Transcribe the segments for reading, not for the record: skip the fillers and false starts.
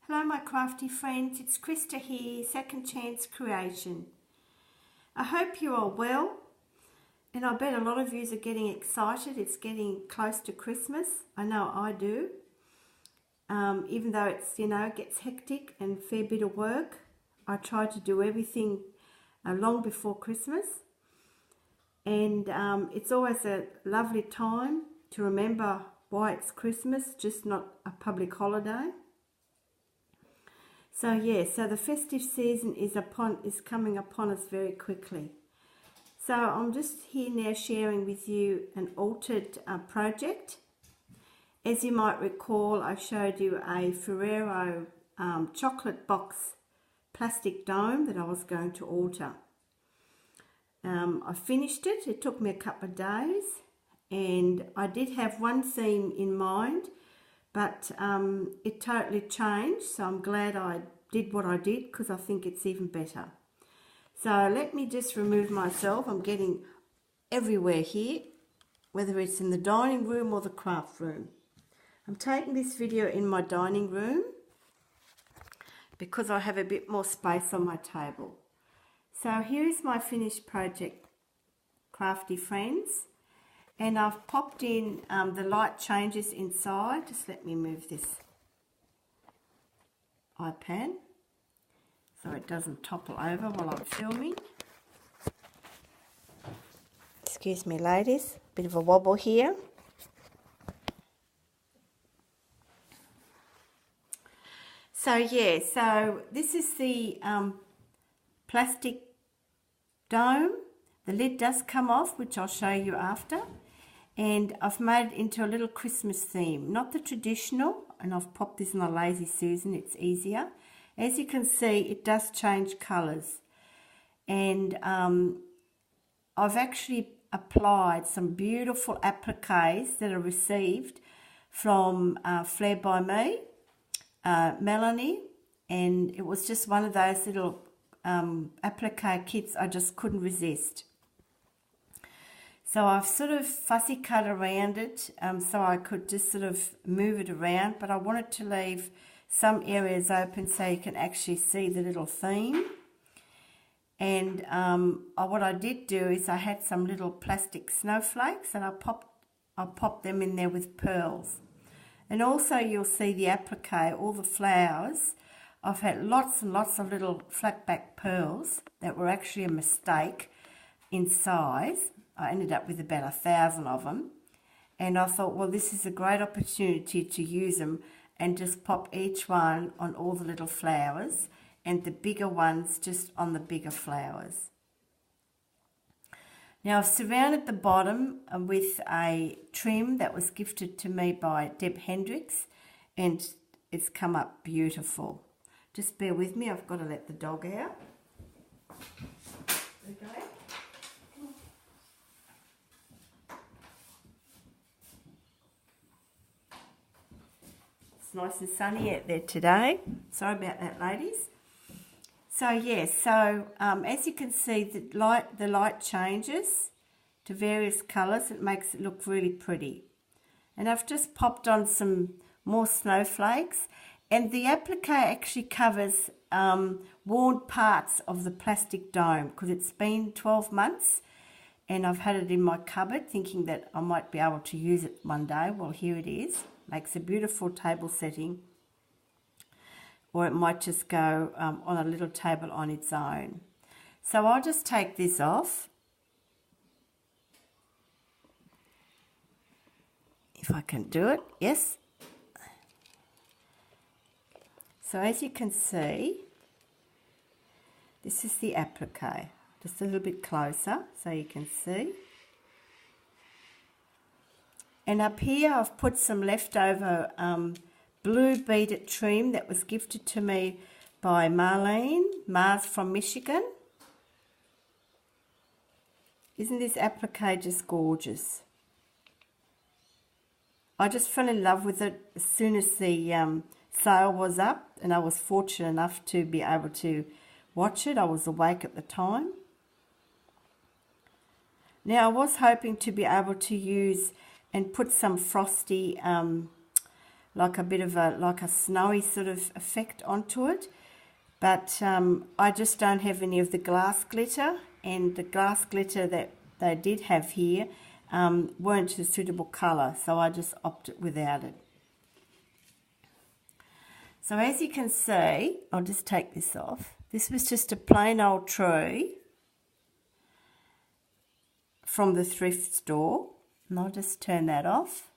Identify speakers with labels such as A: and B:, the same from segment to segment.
A: Hello my crafty friends, it's Krista here, Second Chance Creation. I hope you are well, and I bet a lot of you are getting excited. It's getting close to Christmas. I know I do. Even though it's, gets hectic and a fair bit of work, I try to do everything long before Christmas. And it's always a lovely time to remember why it's Christmas, just not a public holiday. So so the festive season is coming upon us very quickly. So I'm just here now sharing with you an altered project. As you might recall, I showed you a Ferrero chocolate box plastic dome that I was going to alter. I finished it. It took me a couple of days, and I did have one theme in mind, but it totally changed, so I'm glad I did what I did because I think it's even better. So let me just remove myself. I'm getting everywhere here, whether it's in the dining room or the craft room. I'm taking this video in my dining room because I have a bit more space on my table. So here is my finished project, crafty friends. And I've popped in the light changes inside. Just let me move this iPad so it doesn't topple over while I'm filming. Excuse me, ladies, bit of a wobble here. So so this is the plastic dome. The lid does come off, which I'll show you after. And I've made it into a little Christmas theme, not the traditional, and I've popped this in a Lazy Susan, it's easier. As you can see, it does change colours. And I've actually applied some beautiful appliques that are received from Flair by Me, Melanie, and it was just one of those little applique kits I just couldn't resist. So I've sort of fussy cut around it so I could just sort of move it around, but I wanted to leave some areas open so you can actually see the little theme. And what I did do is I had some little plastic snowflakes and I popped them in there with pearls. And also you'll see the applique, all the flowers. I've had lots and lots of little flat back pearls that were actually a mistake in size. I ended up with about 1,000 of them, and I thought, well, this is a great opportunity to use them and just pop each one on all the little flowers and the bigger ones just on the bigger flowers. Now I've surrounded the bottom with a trim that was gifted to me by Deb Hendricks, and it's come up beautiful. Just bear with me, I've got to let the dog out. Okay. Nice and sunny out there today. Sorry about that, ladies. So as you can see, the light changes to various colours. It makes it look really pretty. And I've just popped on some more snowflakes, and the applique actually covers worn parts of the plastic dome because it's been 12 months and I've had it in my cupboard thinking that I might be able to use it one day. Well, here it is. Makes a beautiful table setting, or it might just go on a little table on its own. So I'll just take this off. If I can do it, yes. So as you can see, this is the applique. Just a little bit closer so you can see. And up here I've put some leftover blue beaded trim that was gifted to me by Mars from Michigan. Isn't this applique just gorgeous? I just fell in love with it as soon as the sale was up, and I was fortunate enough to be able to watch it. I was awake at the time. Now I was hoping to be able to use and put some frosty like a bit of a snowy sort of effect onto it. But I just don't have any of the glass glitter, and the glass glitter that they did have here weren't a suitable colour, so I just opted without it. So as you can see, I'll just take this off. This was just a plain old tree from the thrift store, and I'll just turn that off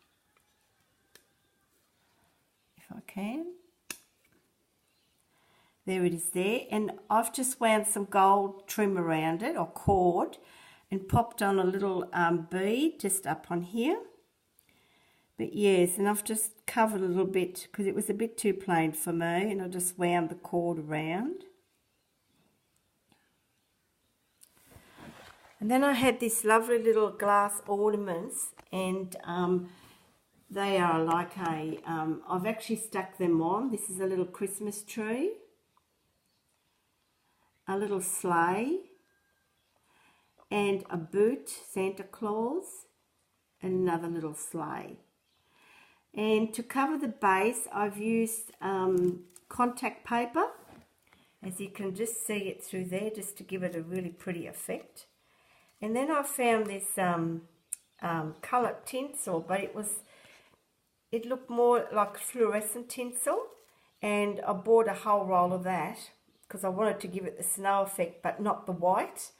A: if I can. There it is there, and I've just wound some gold trim around it, or cord, and popped on a little bead just up on here. But yes, and I've just covered a little bit because it was a bit too plain for me, and I just wound the cord around. And then I had this lovely little glass ornaments, and they are like a, I've actually stuck them on. This is a little Christmas tree, a little sleigh, and a boot, Santa Claus, and another little sleigh. And to cover the base, I've used contact paper, as you can just see it through there, just to give it a really pretty effect. And then I found this coloured tinsel, but it looked more like fluorescent tinsel, and I bought a whole roll of that because I wanted to give it the snow effect, but not the white.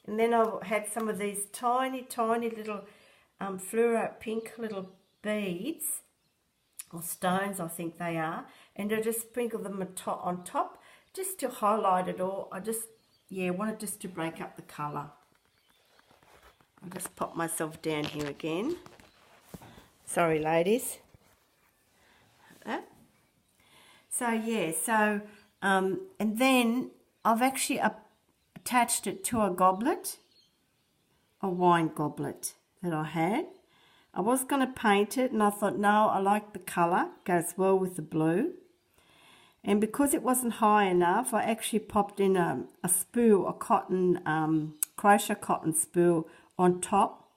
A: And then I had some of these tiny, tiny little fluoro pink little beads, or stones I think they are, and I just sprinkled them on top just to highlight it all. I just, yeah, wanted just to break up the colour. I'll just pop myself down here again. Sorry, ladies. So, yeah, so, and then I've actually attached it to a goblet, a wine goblet that I had. I was going to paint it, and I thought, no, I like the colour, goes well with the blue. And because it wasn't high enough, I actually popped in a spool, a cotton, crochet cotton spool on top,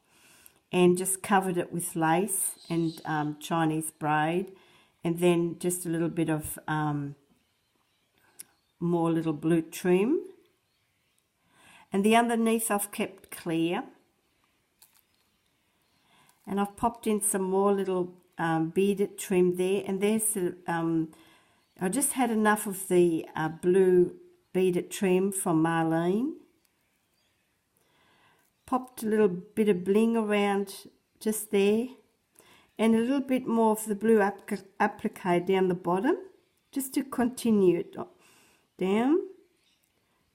A: and just covered it with lace and Chinese braid, and then just a little bit of more little blue trim. And the underneath I've kept clear. And I've popped in some more little beaded trim there, and there's I just had enough of the blue beaded trim from Marlene. Popped a little bit of bling around just there, and a little bit more of the blue applique down the bottom, just to continue it down.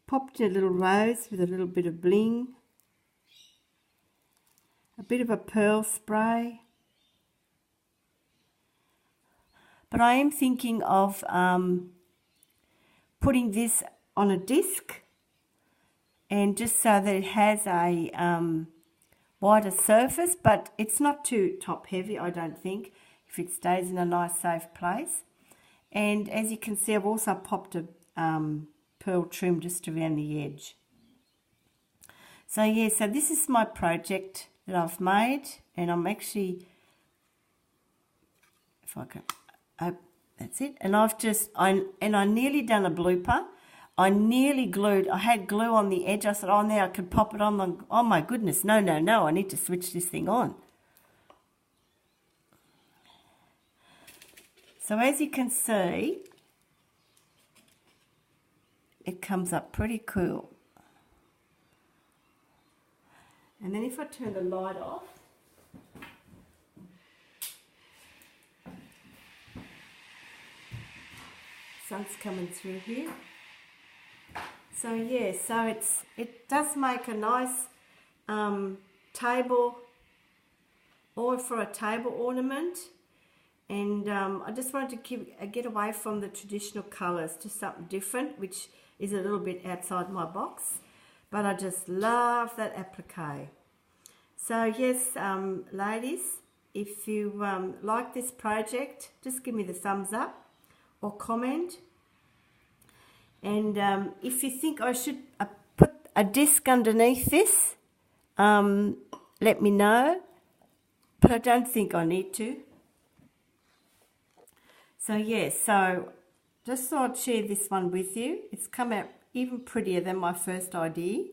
A: Popped a little rose with a little bit of bling, a bit of a pearl spray. But I am thinking of putting this on a disc, and just so that it has a wider surface, but it's not too top heavy, I don't think, if it stays in a nice safe place. And as you can see, I've also popped a pearl trim just around the edge. So yeah, so this is my project that I've made, and I'm actually, if I can, oh, that's it. And I've just, I nearly done a blooper. I nearly glued, I had glue on the edge. I said, oh, now I can pop it on. Oh my goodness, no, I need to switch this thing on. So as you can see, it comes up pretty cool. And then if I turn the light off, sun's coming through here. So yeah, so it does make a nice table, or for a table ornament. And I just wanted to get away from the traditional colours to something different, which is a little bit outside my box. But I just love that applique. So yes, ladies, if you like this project, just give me the thumbs up or comment. And if you think I should put a disc underneath this, let me know. But I don't think I need to. So yeah, so just thought I'd share this one with you. It's come out even prettier than my first idea.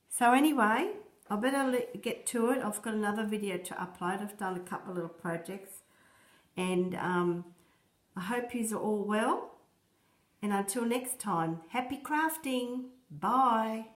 A: So anyway, I better get to it. I've got another video to upload. I've done a couple of little projects. And I hope you're all well. And until next time, happy crafting. Bye.